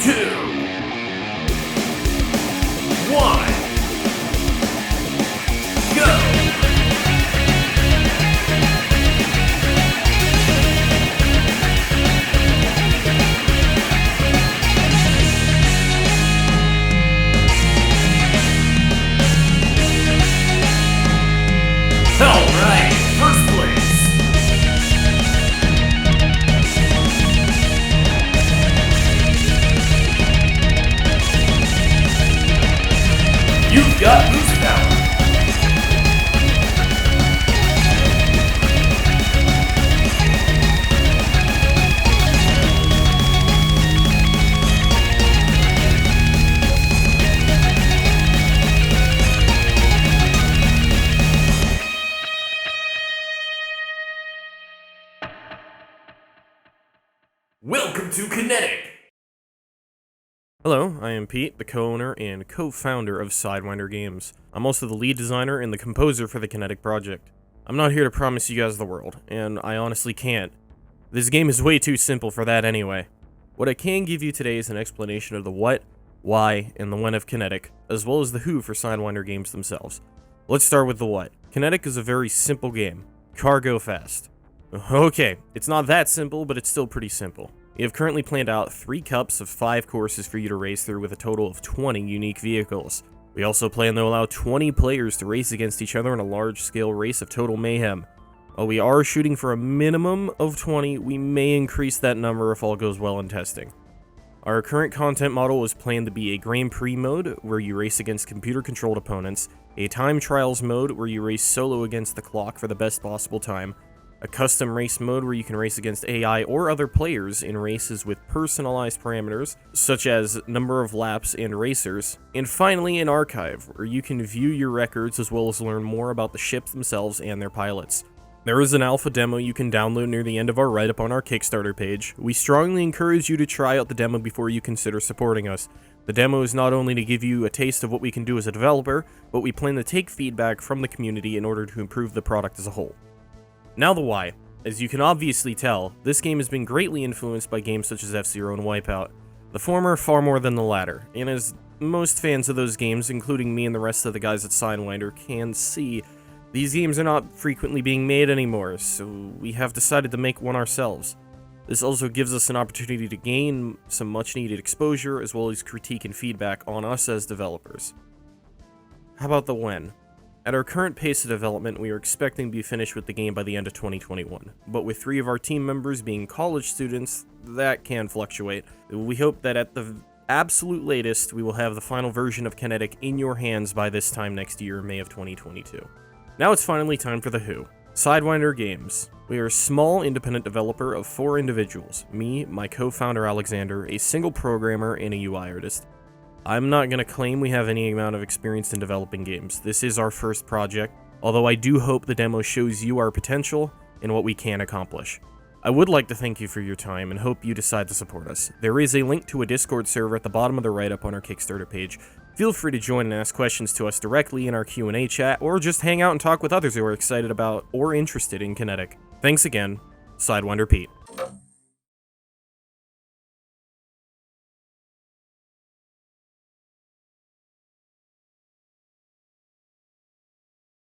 1, go! Alright, first place! You've got boost power! Welcome to Kinetic! Hello, I am Pete, the co-owner and co-founder of Sidewinder Games. I'm also the lead designer and the composer for the Kinetic project. I'm not here to promise you guys the world, and I honestly can't. This game is way too simple for that anyway. What I can give you today is an explanation of the what, why, and the when of Kinetic, as well as the who for Sidewinder Games themselves. Let's start with the what. Kinetic is a very simple game. Car go fast. Okay, it's not that simple, but it's still pretty simple. We have currently planned out 3 cups of 5 courses for you to race through with a total of 20 unique vehicles. We also plan to allow 20 players to race against each other in a large-scale race of total mayhem. While we are shooting for a minimum of 20, we may increase that number if all goes well in testing. Our current content model is planned to be a Grand Prix mode, where you race against computer-controlled opponents, a time trials mode, where you race solo against the clock for the best possible time, a custom race mode where you can race against AI or other players in races with personalized parameters, such as number of laps and racers, and finally an archive, where you can view your records as well as learn more about the ships themselves and their pilots. There is an alpha demo you can download near the end of our write-up on our Kickstarter page. We strongly encourage you to try out the demo before you consider supporting us. The demo is not only to give you a taste of what we can do as a developer, but we plan to take feedback from the community in order to improve the product as a whole. Now the why. As you can obviously tell, this game has been greatly influenced by games such as F-Zero and Wipeout. The former far more than the latter, and as most fans of those games, including me and the rest of the guys at Sidewinder, can see, these games are not frequently being made anymore, so we have decided to make one ourselves. This also gives us an opportunity to gain some much needed exposure, as well as critique and feedback on us as developers. How about the when? At our current pace of development, we are expecting to be finished with the game by the end of 2021, but with 3 of our team members being college students, that can fluctuate. We hope that at the absolute latest, we will have the final version of Kinetic in your hands by this time next year, May of 2022. Now it's finally time for the who. Sidewinder Games. We are a small independent developer of 4 individuals, me, my co-founder Alexander, a single programmer, and a UI artist. I'm not going to claim we have any amount of experience in developing games. This is our first project, although I do hope the demo shows you our potential and what we can accomplish. I would like to thank you for your time and hope you decide to support us. There is a link to a Discord server at the bottom of the write-up on our Kickstarter page. Feel free to join and ask questions to us directly in our Q&A chat, or just hang out and talk with others who are excited about or interested in Kinetic. Thanks again, Sidewinder Pete.